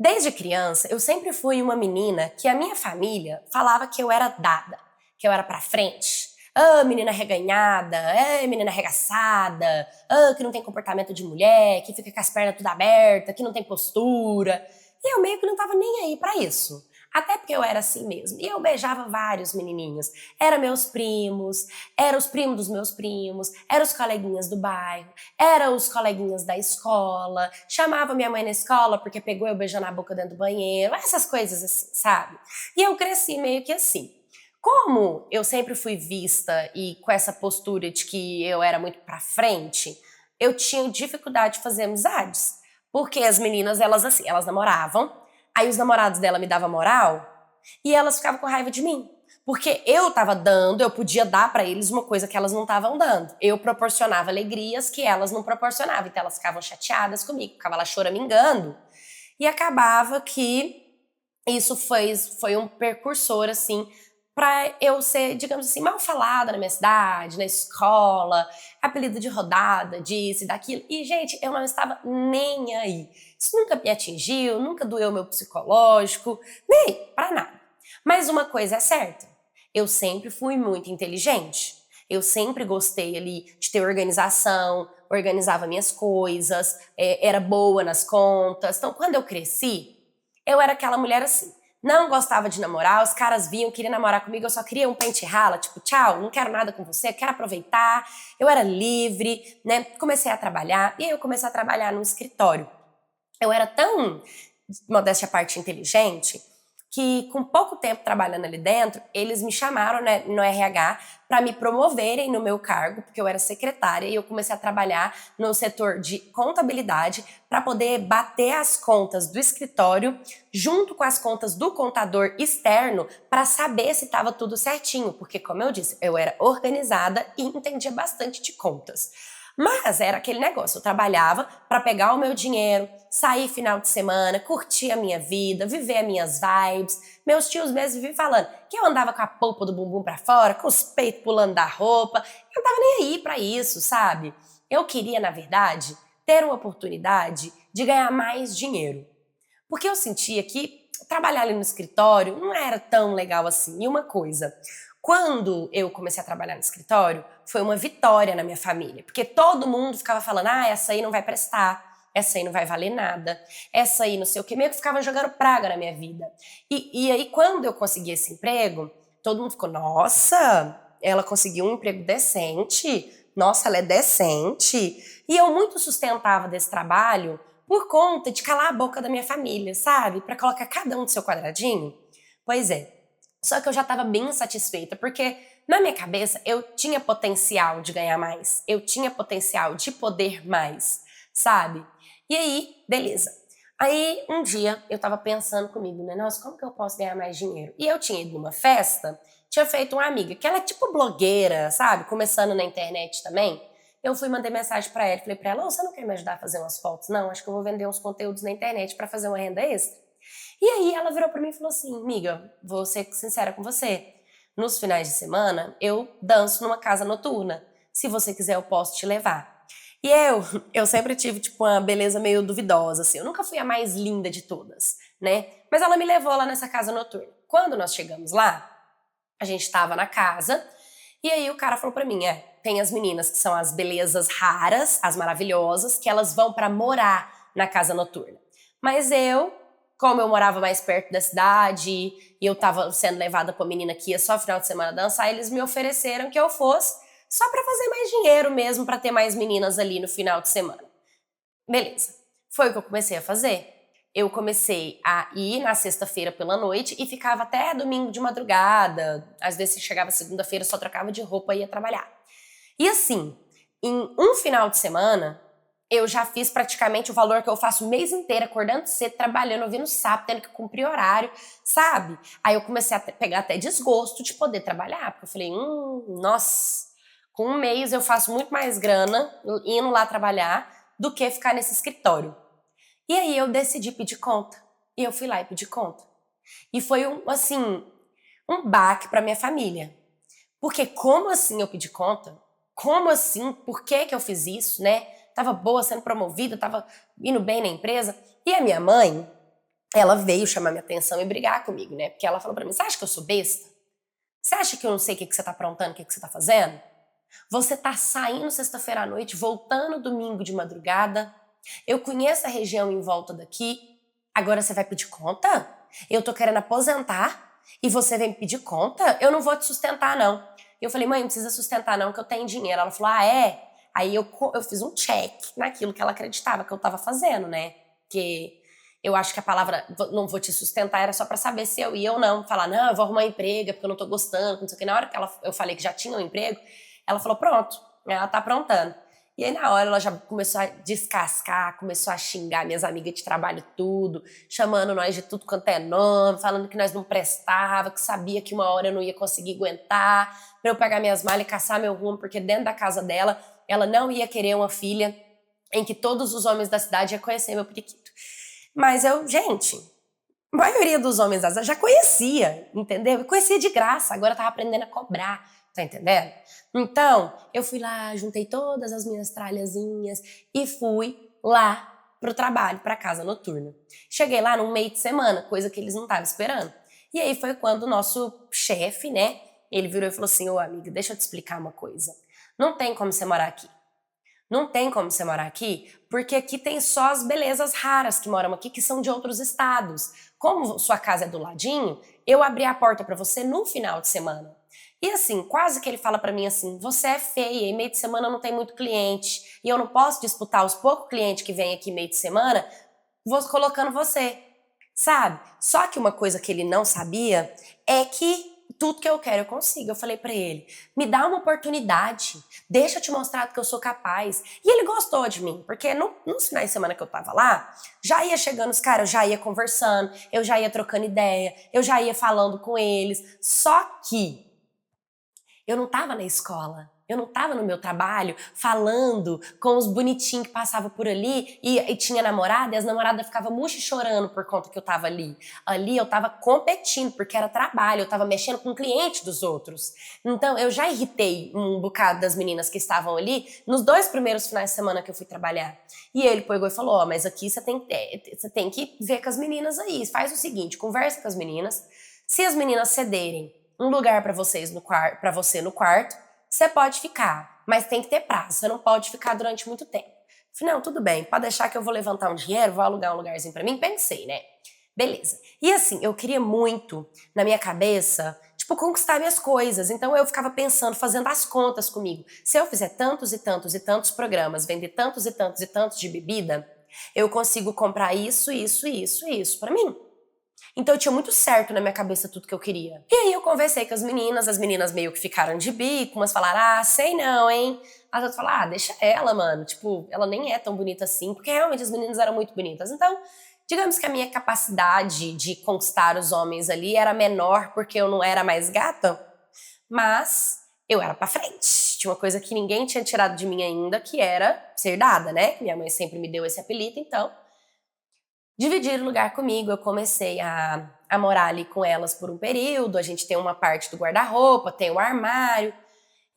Desde criança, eu sempre fui uma menina que a minha família falava que eu era dada, que eu era pra frente. Ah, menina reganhada, menina arregaçada, que não tem comportamento de mulher, que fica com as pernas tudo abertas, que não tem postura. E eu meio que não tava nem aí pra isso. Até porque eu era assim mesmo. E eu beijava vários menininhos. Era meus primos, eram os primos dos meus primos, eram os coleguinhas do bairro, eram os coleguinhas da escola, chamava minha mãe na escola porque pegou eu beijando a boca dentro do banheiro, essas coisas assim, sabe? E eu cresci meio que assim. Como eu sempre fui vista e com essa postura de que eu era muito pra frente, eu tinha dificuldade de fazer amizades. Porque as meninas, elas assim, elas namoravam, aí os namorados dela me davam moral e elas ficavam com raiva de mim. Porque eu tava dando, eu podia dar pra eles uma coisa que elas não estavam dando. Eu proporcionava alegrias que elas não proporcionavam. Então elas ficavam chateadas comigo, ficavam lá choramingando. E acabava que isso foi um precursor, assim, pra eu ser, digamos assim, mal falada na minha cidade, na escola, apelido de rodada, disso e daquilo. E, gente, eu não estava nem aí. Isso nunca me atingiu, nunca doeu meu psicológico, nem pra nada. Mas uma coisa é certa, eu sempre fui muito inteligente. Eu sempre gostei ali de ter organização, organizava minhas coisas, era boa nas contas. Então, quando eu cresci, eu era aquela mulher assim. Não gostava de namorar, os caras vinham, queriam namorar comigo, eu só queria um pente rala, tipo, tchau, não quero nada com você, quero aproveitar. Eu era livre, né? Comecei a trabalhar, e aí eu comecei a trabalhar num escritório. Eu era tão, modéstia à parte, inteligente, que com pouco tempo trabalhando ali dentro, eles me chamaram, né, no RH para me promoverem no meu cargo, porque eu era secretária e eu comecei a trabalhar no setor de contabilidade para poder bater as contas do escritório junto com as contas do contador externo para saber se estava tudo certinho, porque como eu disse, eu era organizada e entendia bastante de contas. Mas era aquele negócio, eu trabalhava para pegar o meu dinheiro, sair final de semana, curtir a minha vida, viver as minhas vibes. Meus tios mesmo viviam falando que eu andava com a polpa do bumbum pra fora, com os peitos pulando da roupa. Eu não tava nem aí pra isso, sabe? Eu queria, na verdade, ter uma oportunidade de ganhar mais dinheiro. Porque eu sentia que trabalhar ali no escritório não era tão legal assim. E uma coisa, quando eu comecei a trabalhar no escritório, foi uma vitória na minha família, porque todo mundo ficava falando, ah, essa aí não vai prestar, essa aí não vai valer nada, essa aí não sei o que, meio que ficava jogando praga na minha vida. E aí, quando eu consegui esse emprego, todo mundo ficou, nossa, ela conseguiu um emprego decente, nossa, ela é decente. E eu muito sustentava desse trabalho por conta de calar a boca da minha família, sabe? Para colocar cada um no seu quadradinho. Pois é. Só que eu já estava bem insatisfeita, porque na minha cabeça eu tinha potencial de ganhar mais, eu tinha potencial de poder mais, sabe? E aí, beleza. Aí um dia eu tava pensando comigo, né? Nossa, como que eu posso ganhar mais dinheiro? E eu tinha ido numa festa, tinha feito uma amiga, que ela é tipo blogueira, sabe? Começando na internet também. Eu fui mandei mensagem pra ela, falei pra ela, oh, você não quer me ajudar a fazer umas fotos? Não, acho que eu vou vender uns conteúdos na internet pra fazer uma renda extra. E aí ela virou pra mim e falou assim, amiga, vou ser sincera com você. Nos finais de semana, eu danço numa casa noturna. Se você quiser, eu posso te levar. E eu sempre tive, tipo, uma beleza meio duvidosa, assim. Eu nunca fui a mais linda de todas, né? Mas ela me levou lá nessa casa noturna. Quando nós chegamos lá, a gente tava na casa, e aí o cara falou pra mim, tem as meninas que são as belezas raras, as maravilhosas, que elas vão pra morar na casa noturna. Mas eu, como eu morava mais perto da cidade e eu tava sendo levada pra menina que ia só final de semana dançar, eles me ofereceram que eu fosse só pra fazer mais dinheiro mesmo, pra ter mais meninas ali no final de semana. Beleza. Foi o que eu comecei a fazer. Eu comecei a ir na sexta-feira pela noite e ficava até domingo de madrugada. Às vezes chegava segunda-feira, só trocava de roupa e ia trabalhar. E assim, em um final de semana, eu já fiz praticamente o valor que eu faço o mês inteiro, acordando cedo, trabalhando, ouvindo sapo, tendo que cumprir horário, sabe? Aí eu comecei a pegar até desgosto de poder trabalhar, porque eu falei, nossa, com um mês eu faço muito mais grana indo lá trabalhar do que ficar nesse escritório. E aí eu decidi pedir conta. E eu fui lá e pedi conta. E foi um baque para minha família. Porque como assim eu pedi conta? Como assim? Por que que eu fiz isso, né? Tava boa, sendo promovida, tava indo bem na empresa. E a minha mãe, ela veio chamar minha atenção e brigar comigo, né? Porque ela falou pra mim, você acha que eu sou besta? Você acha que eu não sei o que você tá aprontando, o que você tá fazendo? Você tá saindo sexta-feira à noite, voltando domingo de madrugada. Eu conheço a região em volta daqui. Agora você vai pedir conta? Eu tô querendo aposentar e você vem me pedir conta? Eu não vou te sustentar, não. E eu falei, mãe, não precisa sustentar, não, que eu tenho dinheiro. Ela falou, ah, é? Aí eu fiz um check naquilo que ela acreditava que eu tava fazendo, né? Que eu acho que a palavra não vou te sustentar era só pra saber se eu ia ou não. Falar, não, eu vou arrumar um emprego porque eu não tô gostando, não sei o que. Na hora que eu falei que já tinha um emprego, ela falou, pronto, ela tá aprontando. E aí na hora ela já começou a descascar, começou a xingar minhas amigas de trabalho tudo, chamando nós de tudo quanto é nome, falando que nós não prestava, que sabia que uma hora eu não ia conseguir aguentar, pra eu pegar minhas malas e caçar meu rumo, porque dentro da casa dela, ela não ia querer uma filha em que todos os homens da cidade iam conhecer meu periquito. Mas eu, gente, a maioria dos homens da cidade já conhecia, entendeu? Eu conhecia de graça, agora eu tava aprendendo a cobrar, tá entendendo? Então, eu fui lá, juntei todas as minhas tralhazinhas e fui lá pro trabalho, pra casa noturna. Cheguei lá num meio de semana, coisa que eles não estavam esperando. E aí foi quando o nosso chefe, né, ele virou e falou assim, ô amiga, deixa eu te explicar uma coisa. Não tem como você morar aqui. Não tem como você morar aqui, porque aqui tem só as belezas raras que moram aqui, que são de outros estados. Como sua casa é do ladinho, eu abri a porta pra você no final de semana. E assim, quase que ele fala pra mim assim, você é feia e meio de semana não tem muito cliente, e eu não posso disputar os poucos clientes que vêm aqui meio de semana, vou colocando você, sabe? Só que uma coisa que ele não sabia é que tudo que eu quero eu consigo. Eu falei pra ele, me dá uma oportunidade, deixa eu te mostrar que eu sou capaz. E ele gostou de mim, porque nos finais de semana que eu tava lá, já ia chegando os caras, eu já ia conversando, eu já ia trocando ideia, eu já ia falando com eles. Só que eu não tava na escola, eu não tava no meu trabalho falando com os bonitinhos que passavam por ali e tinha namorada e as namoradas ficavam murcha chorando por conta que eu tava ali. Ali eu tava competindo porque era trabalho, eu tava mexendo com o cliente dos outros. Então eu já irritei um bocado das meninas que estavam ali nos 2 primeiros finais de semana que eu fui trabalhar. E ele pegou e falou, ó, mas aqui você tem que ver com as meninas aí, faz o seguinte, conversa com as meninas, se as meninas cederem um lugar pra você no quarto, você pode ficar, mas tem que ter prazo, você não pode ficar durante muito tempo. Falei, não, tudo bem, pode deixar que eu vou levantar um dinheiro, vou alugar um lugarzinho pra mim, pensei, né? Beleza. E assim, eu queria muito, na minha cabeça, tipo, conquistar minhas coisas, então eu ficava pensando, fazendo as contas comigo. Se eu fizer tantos e tantos e tantos programas, vender tantos e tantos e tantos de bebida, eu consigo comprar isso, isso, isso e isso pra mim. Então eu tinha muito certo na minha cabeça tudo que eu queria. E aí eu conversei com as meninas meio que ficaram de bico, umas falaram, ah, sei não, hein? As outras falaram, ah, deixa ela, mano, tipo, ela nem é tão bonita assim, porque realmente as meninas eram muito bonitas. Então, digamos que a minha capacidade de conquistar os homens ali era menor porque eu não era mais gata, mas eu era pra frente. Tinha uma coisa que ninguém tinha tirado de mim ainda, que era ser dada, né? Minha mãe sempre me deu esse apelido, então dividiram lugar comigo, eu comecei a morar ali com elas por um período, a gente tem uma parte do guarda-roupa, tem o armário,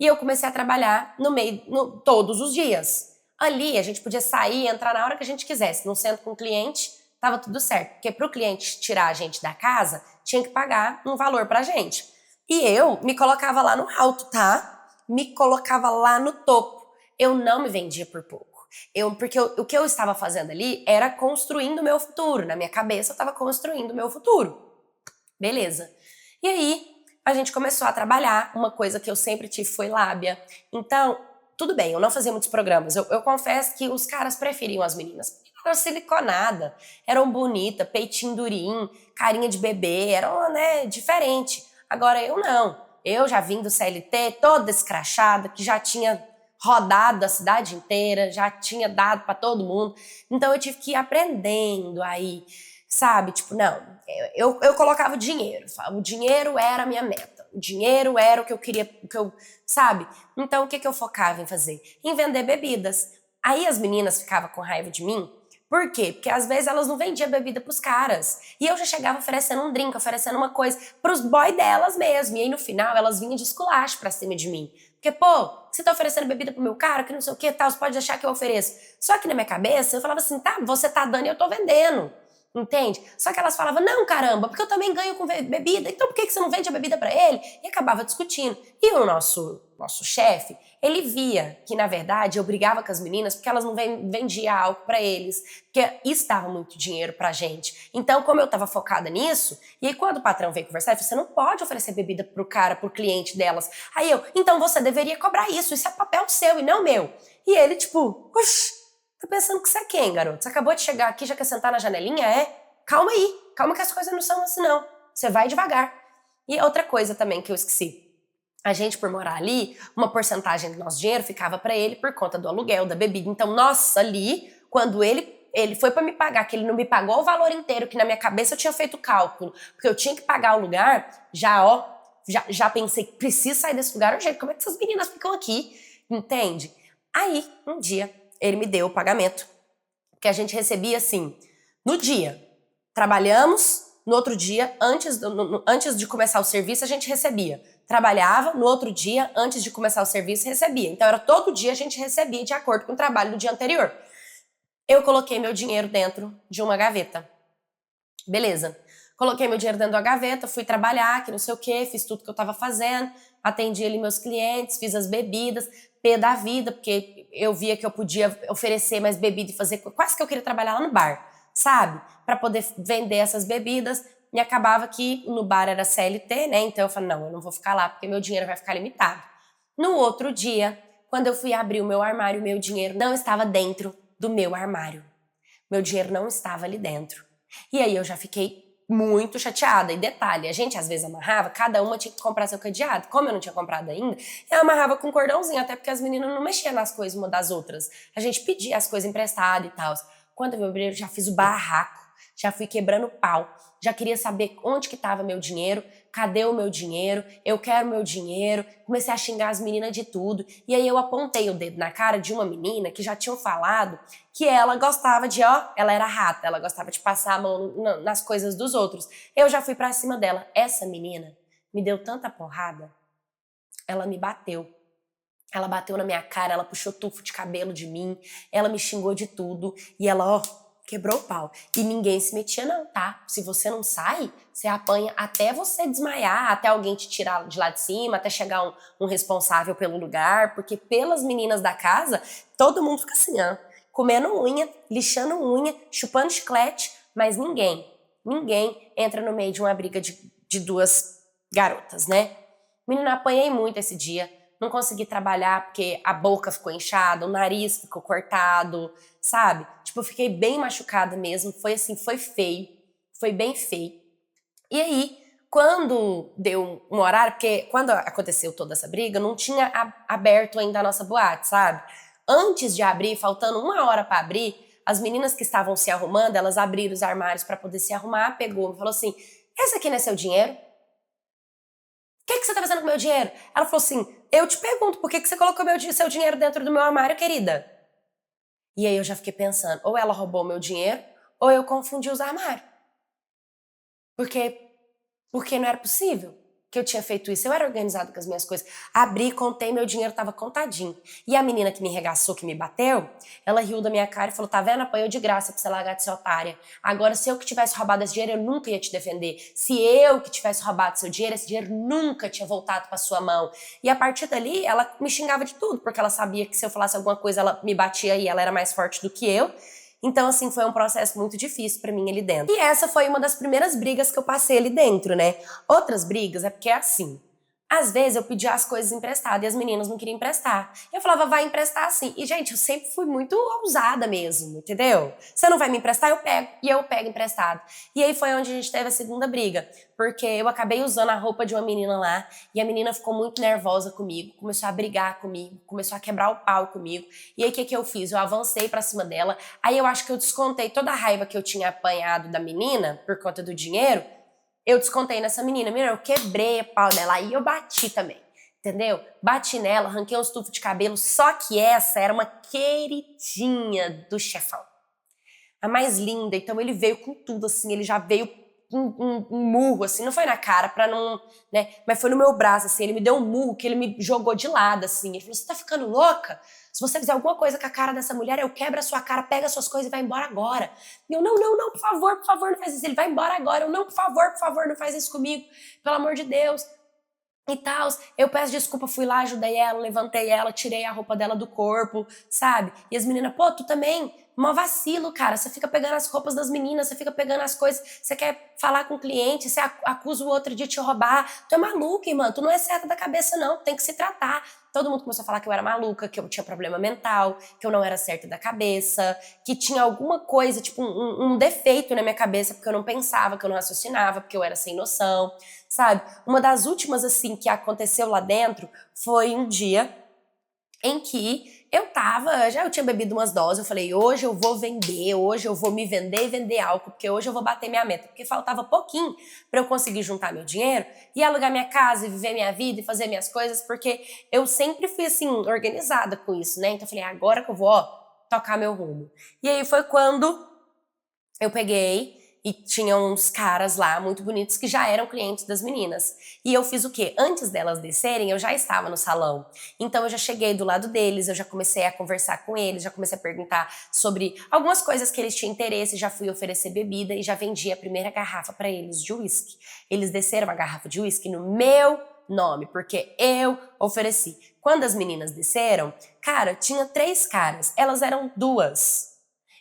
e eu comecei a trabalhar todos os dias. Ali a gente podia sair e entrar na hora que a gente quisesse, no centro com o cliente, tava tudo certo, porque pro cliente tirar a gente da casa, tinha que pagar um valor pra gente. E eu me colocava lá no alto, tá? Me colocava lá no topo. Eu não me vendia por pouco. Porque o que eu estava fazendo ali era construindo o meu futuro. Na minha cabeça eu estava construindo o meu futuro. Beleza. E aí a gente começou a trabalhar. Uma coisa que eu sempre tive foi lábia. Então, tudo bem, eu não fazia muitos programas. Eu confesso que os caras preferiam as meninas. Eram siliconada, eram bonitas, peitinho durinho, carinha de bebê, eram, né, diferente. Agora eu não. Eu já vim do CLT toda escrachada, que já tinha rodado a cidade inteira, já tinha dado pra todo mundo. Então eu tive que ir aprendendo aí, sabe? Tipo, não, eu colocava o dinheiro. O dinheiro era a minha meta. O dinheiro era o que eu queria, sabe? Então o que eu focava em fazer? Em vender bebidas. Aí as meninas ficavam com raiva de mim. Por quê? Porque às vezes elas não vendiam bebida pros caras. E eu já chegava oferecendo um drink, oferecendo uma coisa pros boy delas mesmo. E aí no final elas vinham de esculacho pra cima de mim. Porque, pô, você tá oferecendo bebida pro meu cara, que não sei o que tal, você pode achar que eu ofereço. Só que na minha cabeça eu falava assim, tá, você tá dando e eu tô vendendo. entende? Só que elas falavam, não, caramba, porque eu também ganho com bebida, então por que você não vende a bebida pra ele? E acabava discutindo. E o nosso chefe, ele via que, na verdade, eu brigava com as meninas porque elas não vendiam álcool pra eles, porque isso dava muito dinheiro pra gente. Então, como eu tava focada nisso, e aí quando o patrão veio conversar, ele falou, você não pode oferecer bebida pro cliente delas. Aí eu, então você deveria cobrar isso é papel seu e não meu. E ele, tipo, oxi, tá pensando que você é quem, garoto? Você acabou de chegar aqui, já quer sentar na janelinha? Calma aí, calma que as coisas não são assim não. Você vai devagar. E outra coisa também que eu esqueci. A gente, por morar ali, uma porcentagem do nosso dinheiro ficava pra ele por conta do aluguel, da bebida. Então, nossa, ali, quando ele foi pra me pagar, que ele não me pagou o valor inteiro, que na minha cabeça eu tinha feito o cálculo, porque eu tinha que pagar o lugar, já pensei, preciso sair desse lugar urgente, como é que essas meninas ficam aqui? Entende? Aí, um dia, ele me deu o pagamento, que a gente recebia assim, no dia, trabalhamos, no outro dia, antes de começar o serviço, a gente recebia. Trabalhava, no outro dia, antes de começar o serviço, recebia. Então, era todo dia a gente recebia de acordo com o trabalho do dia anterior. Eu coloquei meu dinheiro dentro de uma gaveta. Beleza. Coloquei meu dinheiro dentro da gaveta, fui trabalhar, que não sei o quê, fiz tudo que eu tava fazendo, atendi ali meus clientes, fiz as bebidas, pé da vida, porque eu via que eu podia oferecer mais bebida e fazer... Quase que eu queria trabalhar lá no bar, sabe? Pra poder vender essas bebidas. E acabava que no bar era CLT, né? Então eu falei, não, eu não vou ficar lá, porque meu dinheiro vai ficar limitado. No outro dia, quando eu fui abrir o meu armário, meu dinheiro não estava dentro do meu armário. Meu dinheiro não estava ali dentro. E aí eu já fiquei muito chateada. E detalhe, a gente às vezes amarrava, cada uma tinha que comprar seu cadeado. Como eu não tinha comprado ainda, eu amarrava com um cordãozinho, até porque as meninas não mexiam nas coisas uma das outras. A gente pedia as coisas emprestadas e tal. Quando eu abri, eu já fiz o barraco, já fui quebrando pau. Já queria saber onde que estava meu dinheiro, cadê o meu dinheiro, eu quero meu dinheiro. Comecei a xingar as meninas de tudo. E aí eu apontei o dedo na cara de uma menina que já tinham falado que ela gostava de, ela era rata, ela gostava de passar a mão nas coisas dos outros. Eu já fui pra cima dela. Essa menina me deu tanta porrada, ela me bateu. Ela bateu na minha cara, ela puxou tufo de cabelo de mim, ela me xingou de tudo e ela, quebrou o pau. E ninguém se metia não, tá? Se você não sai, você apanha até você desmaiar, até alguém te tirar de lá de cima, até chegar um responsável pelo lugar, porque pelas meninas da casa, todo mundo fica assim, comendo unha, lixando unha, chupando chiclete, mas ninguém entra no meio de uma briga de duas garotas, né? Menina, apanhei muito esse dia. Não consegui trabalhar porque a boca ficou inchada, o nariz ficou cortado, sabe? Tipo, eu fiquei bem machucada mesmo. Foi assim, foi feio. Foi bem feio. E aí, quando deu um horário, porque quando aconteceu toda essa briga, não tinha aberto ainda a nossa boate, sabe? Antes de abrir, faltando 1 hora pra abrir, as meninas que estavam se arrumando, elas abriram os armários pra poder se arrumar, pegou e falou assim, esse aqui não é seu dinheiro? O que você tá fazendo com o meu dinheiro? Ela falou assim, eu te pergunto, por que você colocou seu dinheiro dentro do meu armário, querida? E aí eu já fiquei pensando, ou ela roubou meu dinheiro, ou eu confundi os armários. Porque não era possível que eu tinha feito isso. Eu era organizada com as minhas coisas. Abri, contei, meu dinheiro tava contadinho. E a menina que me regaçou, que me bateu, ela riu da minha cara e falou, tá vendo? Apanhou de graça pra você largar de ser otária. Agora, se eu que tivesse roubado esse dinheiro, eu nunca ia te defender. Se eu que tivesse roubado seu dinheiro, esse dinheiro nunca tinha voltado pra sua mão. E a partir dali, ela me xingava de tudo, porque ela sabia que se eu falasse alguma coisa, ela me batia e ela era mais forte do que eu. Então, assim, foi um processo muito difícil pra mim ali dentro. E essa foi uma das primeiras brigas que eu passei ali dentro, né? Outras brigas é porque é assim, às vezes eu pedia as coisas emprestadas e as meninas não queriam emprestar. Eu falava, vai emprestar sim. E, gente, eu sempre fui muito ousada mesmo, entendeu? Você não vai me emprestar, eu pego. E eu pego emprestado. E aí foi onde a gente teve a segunda briga. Porque eu acabei usando a roupa de uma menina lá e a menina ficou muito nervosa comigo, começou a brigar comigo, começou a quebrar o pau comigo. E aí o que eu fiz? Eu avancei pra cima dela. Aí eu acho que eu descontei toda a raiva que eu tinha apanhado da menina por conta do dinheiro. Eu descontei nessa menina, eu quebrei o pau dela, aí eu bati também, entendeu? Bati nela, arranquei um estufo de cabelo, só que essa era uma queridinha do chefão. A mais linda, então ele veio com tudo, assim, ele já veio um murro, assim, não foi na cara pra não, né, mas foi no meu braço, assim, ele me deu um murro que ele me jogou de lado, assim, ele falou, você tá ficando louca? Se você fizer alguma coisa com a cara dessa mulher, eu quebro a sua cara, pega as suas coisas e vai embora agora. E eu, não, por favor, não faz isso. Ele vai embora agora. Eu, não, por favor, não faz isso comigo. Pelo amor de Deus. E tal, eu peço desculpa, fui lá, ajudei ela, levantei ela, tirei a roupa dela do corpo, sabe? E as meninas, pô, tu também, mó vacilo, cara, você fica pegando as roupas das meninas, você fica pegando as coisas, você quer falar com o cliente, você acusa o outro de te roubar, tu é maluca, irmã, tu não é certa da cabeça não, tem que se tratar. Todo mundo começou a falar que eu era maluca, que eu tinha problema mental, que eu não era certa da cabeça, que tinha alguma coisa, tipo um defeito na minha cabeça, porque eu não pensava, que eu não raciocinava, porque eu era sem noção, sabe? Uma das últimas, assim, que aconteceu lá dentro foi um dia em que eu tinha bebido umas doses, eu falei, hoje eu vou vender, hoje eu vou me vender e vender álcool, porque hoje eu vou bater minha meta, porque faltava pouquinho pra eu conseguir juntar meu dinheiro e alugar minha casa e viver minha vida e fazer minhas coisas, porque eu sempre fui, assim, organizada com isso, né? Então eu falei, agora que eu vou, ó, tocar meu rumo. E aí foi quando eu peguei e tinha uns caras lá muito bonitos que já eram clientes das meninas. E eu fiz o quê? Antes delas descerem, eu já estava no salão. Então eu já cheguei do lado deles, eu já comecei a conversar com eles, já comecei a perguntar sobre algumas coisas que eles tinham interesse, já fui oferecer bebida e já vendi a primeira garrafa para eles de uísque. Eles desceram a garrafa de uísque no meu nome, porque eu ofereci. Quando as meninas desceram, cara, tinha 3 caras, elas eram 2.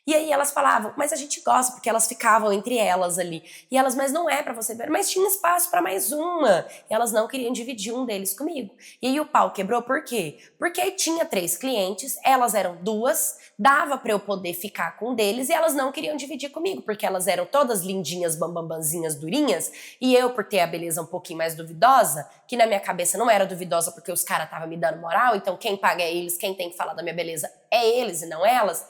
E aí elas falavam, mas a gente gosta, porque elas ficavam entre elas ali. E elas, mas não é pra você ver, mas tinha espaço pra mais uma. E elas não queriam dividir um deles comigo. E aí o pau quebrou por quê? Porque tinha 3 clientes, elas eram 2, dava pra eu poder ficar com um deles e elas não queriam dividir comigo, porque elas eram todas lindinhas, bambambanzinhas, durinhas, e eu, por ter a beleza um pouquinho mais duvidosa, que na minha cabeça não era duvidosa porque os caras estavam me dando moral, então quem paga é eles, quem tem que falar da minha beleza é eles e não elas.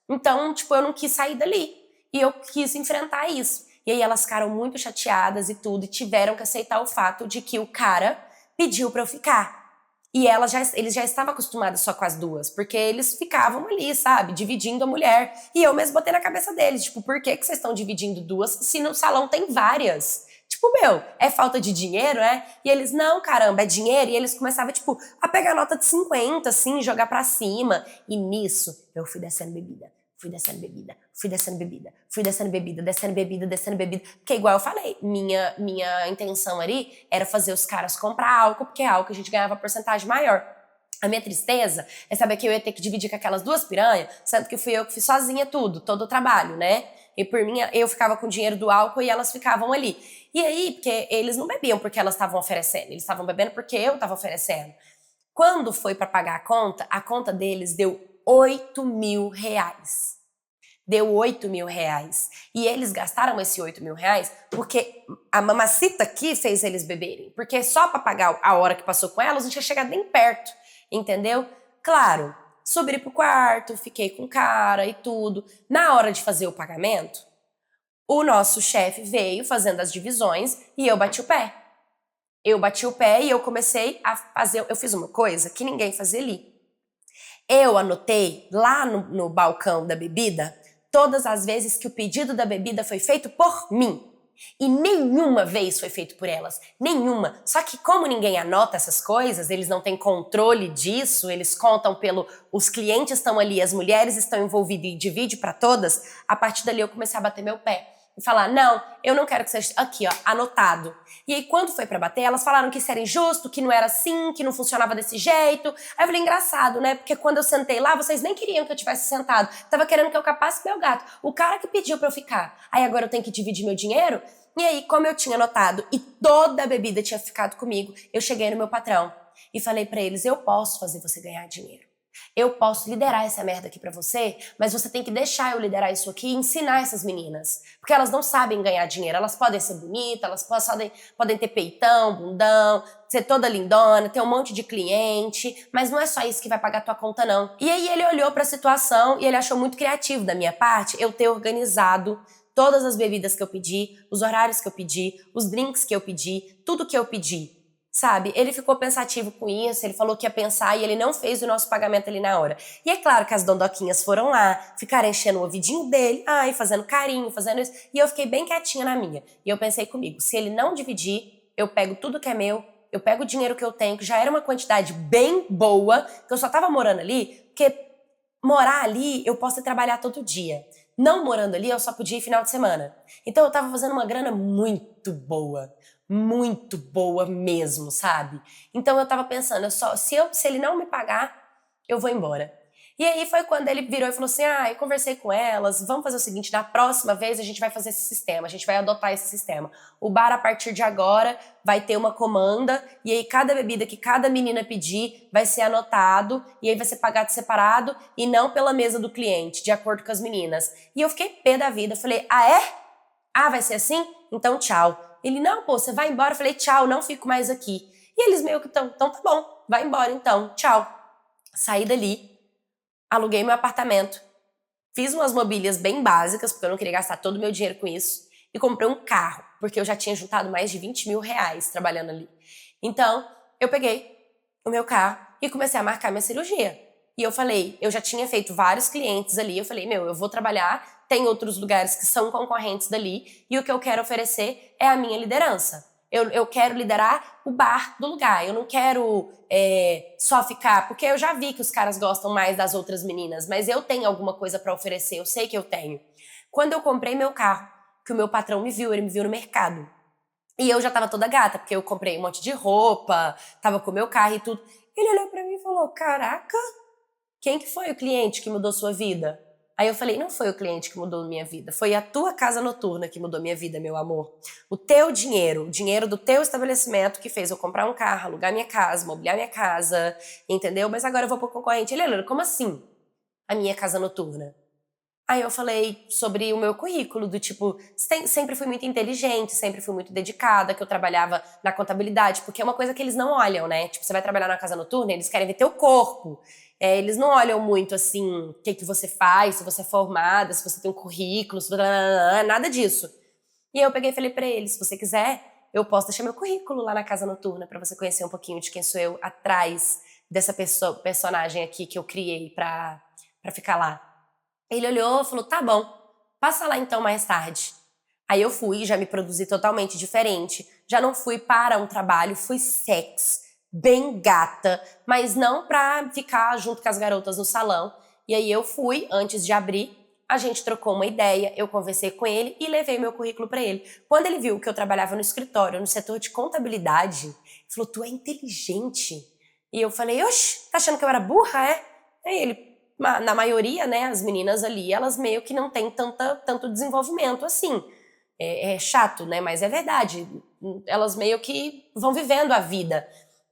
Então, tipo, eu não quis sair dali. E eu quis enfrentar isso. E aí elas ficaram muito chateadas e tudo, e tiveram que aceitar o fato de que o cara pediu pra eu ficar. E eles já estavam acostumados só com as 2, porque eles ficavam ali, sabe, dividindo a mulher. E eu mesmo botei na cabeça deles, tipo, por que vocês estão dividindo 2 se no salão tem várias? Tipo, meu, é falta de dinheiro, né? E eles, não, caramba, é dinheiro. E eles começavam, tipo, a pegar nota de 50, assim, jogar pra cima. E nisso, eu fui descendo bebida. Fui descendo bebida, fui descendo bebida, fui descendo bebida, descendo bebida, descendo bebida. Porque igual eu falei, minha intenção ali era fazer os caras comprar álcool, porque álcool a gente ganhava porcentagem maior. A minha tristeza é saber que eu ia ter que dividir com aquelas 2 piranhas, sendo que fui eu que fiz sozinha tudo, todo o trabalho, né? E por mim, eu ficava com o dinheiro do álcool e elas ficavam ali. E aí, porque eles não bebiam porque elas estavam oferecendo, eles estavam bebendo porque eu estava oferecendo. Quando foi pra pagar a conta deles deu R$ 8.000. Deu R$ 8.000. E eles gastaram esse R$ 8.000 porque a mamacita aqui fez eles beberem. Porque só pra pagar a hora que passou com elas, não tinha chegado nem perto, entendeu? Claro, subi pro quarto, fiquei com o cara e tudo. Na hora de fazer o pagamento, o nosso chefe veio fazendo as divisões e eu bati o pé. Eu bati o pé e eu comecei a fazer... Eu fiz uma coisa que ninguém fazia ali. Eu anotei lá no balcão da bebida todas as vezes que o pedido da bebida foi feito por mim. E nenhuma vez foi feito por elas. Nenhuma. Só que como ninguém anota essas coisas, eles não têm controle disso, eles contam pelo... Os clientes estão ali, as mulheres estão envolvidas e divide para todas. A partir dali eu comecei a bater meu pé. E falar, não, eu não quero que seja aqui, ó, anotado. E aí, quando foi pra bater, elas falaram que isso era injusto, que não era assim, que não funcionava desse jeito. Aí eu falei, engraçado, né? Porque quando eu sentei lá, vocês nem queriam que eu tivesse sentado. Tava querendo que eu capasse meu gato. O cara que pediu pra eu ficar. Aí agora eu tenho que dividir meu dinheiro? E aí, como eu tinha anotado e toda a bebida tinha ficado comigo, eu cheguei no meu patrão e falei pra eles, eu posso fazer você ganhar dinheiro. Eu posso liderar essa merda aqui pra você, mas você tem que deixar eu liderar isso aqui e ensinar essas meninas. Porque elas não sabem ganhar dinheiro. Elas podem ser bonitas, elas podem ter peitão, bundão, ser toda lindona, ter um monte de cliente, mas não é só isso que vai pagar tua conta, não. E aí ele olhou pra situação e ele achou muito criativo da minha parte eu ter organizado todas as bebidas que eu pedi, os horários que eu pedi, os drinks que eu pedi, tudo que eu pedi. Sabe? Ele ficou pensativo com isso, ele falou que ia pensar e ele não fez o nosso pagamento ali na hora. E é claro que as dondoquinhas foram lá, ficaram enchendo o ouvidinho dele, ai, fazendo carinho, fazendo isso. E eu fiquei bem quietinha na minha. E eu pensei comigo, se ele não dividir, eu pego tudo que é meu, eu pego o dinheiro que eu tenho, que já era uma quantidade bem boa, que eu só tava morando ali Porque morar ali, eu posso trabalhar todo dia. Não morando ali, eu só podia ir final de semana. Então eu tava fazendo uma grana muito boa mesmo, sabe? Então eu tava pensando, se ele não me pagar, eu vou embora. E aí foi quando ele virou e falou assim, eu conversei com elas, vamos fazer o seguinte, na próxima vez a gente vai fazer esse sistema, a gente vai adotar esse sistema. O bar, a partir de agora, vai ter uma comanda, e aí cada bebida que cada menina pedir vai ser anotado, e aí vai ser pagado separado, e não pela mesa do cliente, de acordo com as meninas. E eu fiquei pé da vida, falei, é? Vai ser assim? Então tchau. Ele, não, pô, você vai embora? Eu falei, tchau, não fico mais aqui. E eles meio que então tá bom, vai embora então, tchau. Saí dali. Aluguei meu apartamento, fiz umas mobílias bem básicas, porque eu não queria gastar todo o meu dinheiro com isso, e comprei um carro, porque eu já tinha juntado mais de 20 mil reais trabalhando ali. Então, eu peguei o meu carro e comecei a marcar minha cirurgia. E eu falei, eu já tinha feito vários clientes ali, eu falei, eu vou trabalhar, tem outros lugares que são concorrentes dali, e o que eu quero oferecer é a minha liderança. Eu quero liderar o bar do lugar, eu não quero só ficar, porque eu já vi que os caras gostam mais das outras meninas, mas eu tenho alguma coisa pra oferecer, eu sei que eu tenho. Quando eu comprei meu carro, que o meu patrão me viu, ele me viu no mercado. E eu já tava toda gata, porque eu comprei um monte de roupa, tava com o meu carro e tudo. Ele olhou pra mim e falou, caraca, quem que foi o cliente que mudou sua vida? Aí eu falei, não foi o cliente que mudou minha vida, foi a tua casa noturna que mudou minha vida, meu amor. O teu dinheiro, o dinheiro do teu estabelecimento que fez eu comprar um carro, alugar minha casa, mobiliar minha casa, entendeu? Mas agora eu vou pro concorrente. Ele olhou, como assim? A minha casa noturna. Aí eu falei sobre o meu currículo, do tipo, sempre fui muito inteligente, sempre fui muito dedicada, que eu trabalhava na contabilidade, porque é uma coisa que eles não olham, né? Tipo, você vai trabalhar na casa noturna, eles querem ver teu corpo. Eles não olham muito, assim, o que você faz, se você é formada, se você tem um currículo, nada disso. E aí eu peguei e falei pra eles, se você quiser, eu posso deixar meu currículo lá na casa noturna pra você conhecer um pouquinho de quem sou eu atrás dessa personagem aqui que eu criei pra ficar lá. Ele olhou e falou, tá bom, passa lá então mais tarde. Aí eu fui, já me produzi totalmente diferente. Já não fui para um trabalho, fui bem gata, mas não pra ficar junto com as garotas no salão. E aí eu fui, antes de abrir, a gente trocou uma ideia, eu conversei com ele e levei meu currículo pra ele. Quando ele viu que eu trabalhava no escritório, no setor de contabilidade, ele falou, tu é inteligente. E eu falei, oxe, tá achando que eu era burra, é? Aí ele, na maioria, né, as meninas ali, elas meio que não têm tanto desenvolvimento assim. É chato, né, mas é verdade. Elas meio que vão vivendo a vida.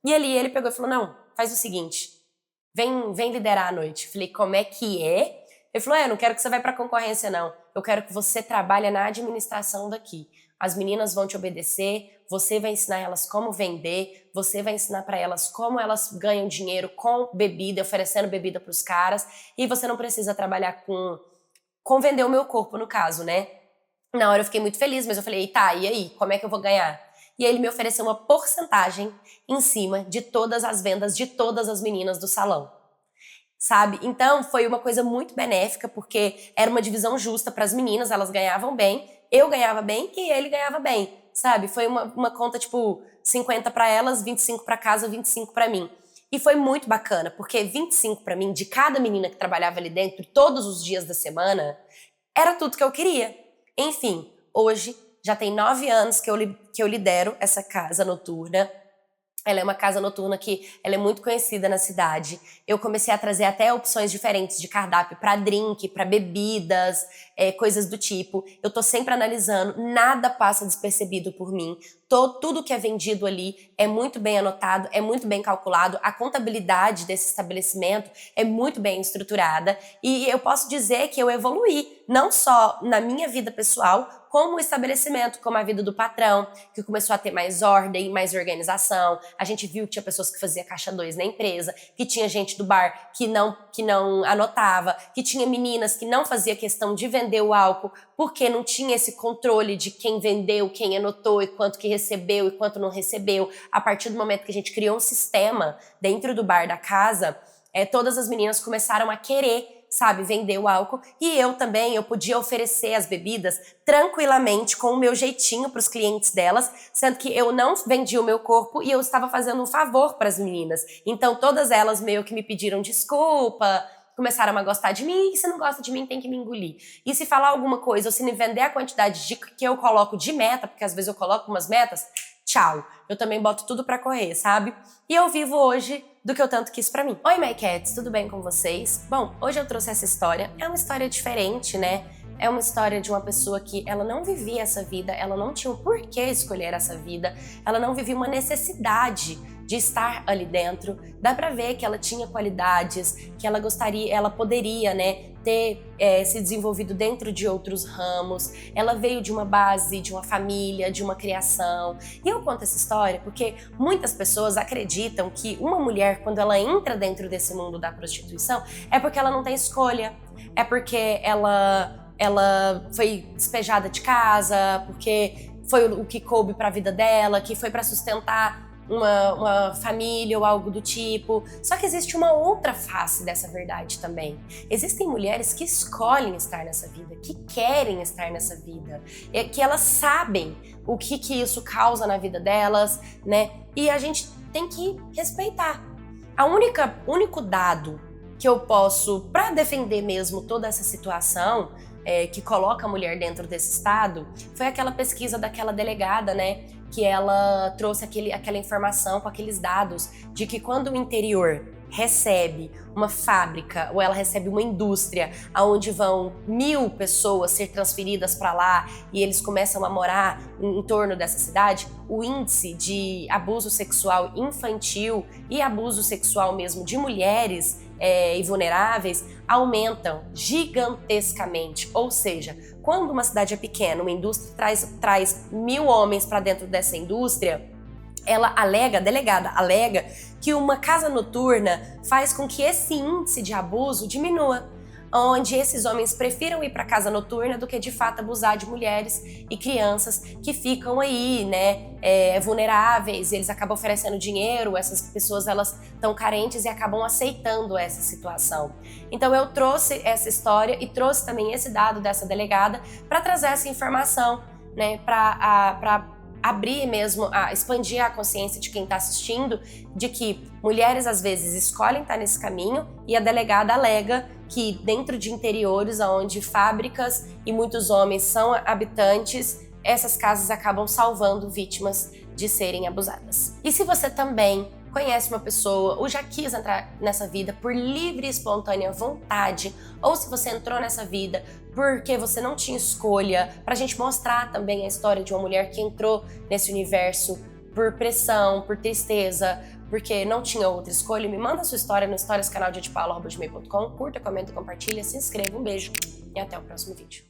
E ali ele pegou e falou, não, faz o seguinte, vem liderar a noite. Falei, como é que é? Ele falou, eu não quero que você vá pra concorrência, não. Eu quero que você trabalhe na administração daqui. As meninas vão te obedecer, você vai ensinar elas como vender, você vai ensinar pra elas como elas ganham dinheiro com bebida, oferecendo bebida pros caras, e você não precisa trabalhar com vender o meu corpo, no caso, né? Na hora eu fiquei muito feliz, mas eu falei, tá, e aí, como é que eu vou ganhar? E aí ele me ofereceu uma porcentagem em cima de todas as vendas de todas as meninas do salão. Sabe? Então foi uma coisa muito benéfica, porque era uma divisão justa para as meninas, elas ganhavam bem, eu ganhava bem e ele ganhava bem, sabe? Foi uma conta tipo 50 para elas, 25 para casa, 25 para mim. E foi muito bacana, porque 25 para mim, de cada menina que trabalhava ali dentro, todos os dias da semana, era tudo que eu queria. Enfim, hoje já tem 9 anos que eu lidero essa casa noturna. Ela é uma casa noturna que ela é muito conhecida na cidade. Eu comecei a trazer até opções diferentes de cardápio para drink, para bebidas, coisas do tipo. Eu tô sempre analisando, nada passa despercebido por mim. Tudo que é vendido ali é muito bem anotado, é muito bem calculado. A contabilidade desse estabelecimento é muito bem estruturada. E eu posso dizer que eu evoluí, não só na minha vida pessoal, como o estabelecimento, como a vida do patrão, que começou a ter mais ordem, mais organização. A gente viu que tinha pessoas que faziam caixa 2 na empresa, que tinha gente do bar que não anotava, que tinha meninas que não fazia questão de vender o álcool, porque não tinha esse controle de quem vendeu, quem anotou e quanto que recebeu e quanto não recebeu. A partir do momento que a gente criou um sistema dentro do bar da casa, todas as meninas começaram a querer sabe, vender o álcool. E eu também, eu podia oferecer as bebidas tranquilamente, com o meu jeitinho para os clientes delas, sendo que eu não vendia o meu corpo e eu estava fazendo um favor para as meninas. Então todas elas meio que me pediram desculpa, começaram a gostar de mim, e se não gosta de mim tem que me engolir. E se falar alguma coisa, ou se me vender a quantidade que eu coloco de meta, porque às vezes eu coloco umas metas, tchau. Eu também boto tudo pra correr, sabe? E eu vivo hoje do que eu tanto quis pra mim. Oi, My Cats, tudo bem com vocês? Bom, hoje eu trouxe essa história. É uma história diferente, né? É uma história de uma pessoa que ela não vivia essa vida, ela não tinha o porquê escolher essa vida, ela não vivia uma necessidade de estar ali dentro. Dá pra ver que ela tinha qualidades, que ela gostaria, ela poderia, né, ter se desenvolvido dentro de outros ramos. Ela veio de uma base, de uma família, de uma criação. E eu conto essa história porque muitas pessoas acreditam que uma mulher, quando ela entra dentro desse mundo da prostituição, é porque ela não tem escolha, é porque ela foi despejada de casa, porque foi o que coube para a vida dela, que foi para sustentar uma família ou algo do tipo. Só que existe uma outra face dessa verdade também. Existem mulheres que escolhem estar nessa vida, que querem estar nessa vida, que elas sabem o que isso causa na vida delas, né? E a gente tem que respeitar. Único dado que eu posso, para defender mesmo toda essa situação, que coloca a mulher dentro desse estado, foi aquela pesquisa daquela delegada, né? Que ela trouxe aquela informação com aqueles dados de que quando o interior recebe uma fábrica ou ela recebe uma indústria onde vão 1000 pessoas ser transferidas para lá e eles começam a morar em torno dessa cidade, o índice de abuso sexual infantil e abuso sexual mesmo de mulheres e vulneráveis aumentam gigantescamente. Ou seja, quando uma cidade é pequena, uma indústria traz 1000 homens para dentro dessa indústria, a delegada alega que uma casa noturna faz com que esse índice de abuso diminua, onde esses homens prefiram ir para casa noturna do que de fato abusar de mulheres e crianças que ficam aí, né, vulneráveis. Eles acabam oferecendo dinheiro, essas pessoas elas estão carentes e acabam aceitando essa situação. Então eu trouxe essa história e trouxe também esse dado dessa delegada para trazer essa informação, né, para abrir mesmo, expandir a consciência de quem está assistindo, de que mulheres às vezes escolhem estar nesse caminho e a delegada alega que dentro de interiores onde fábricas e muitos homens são habitantes, essas casas acabam salvando vítimas de serem abusadas. E se você também conhece uma pessoa ou já quis entrar nessa vida por livre e espontânea vontade, ou se você entrou nessa vida porque você não tinha escolha, pra gente mostrar também a história de uma mulher que entrou nesse universo por pressão, por tristeza, porque não tinha outra escolha, me manda a sua história no historiascanaldiadepaula@gmail.com, curta, comenta, compartilha, se inscreva, um beijo e até o próximo vídeo.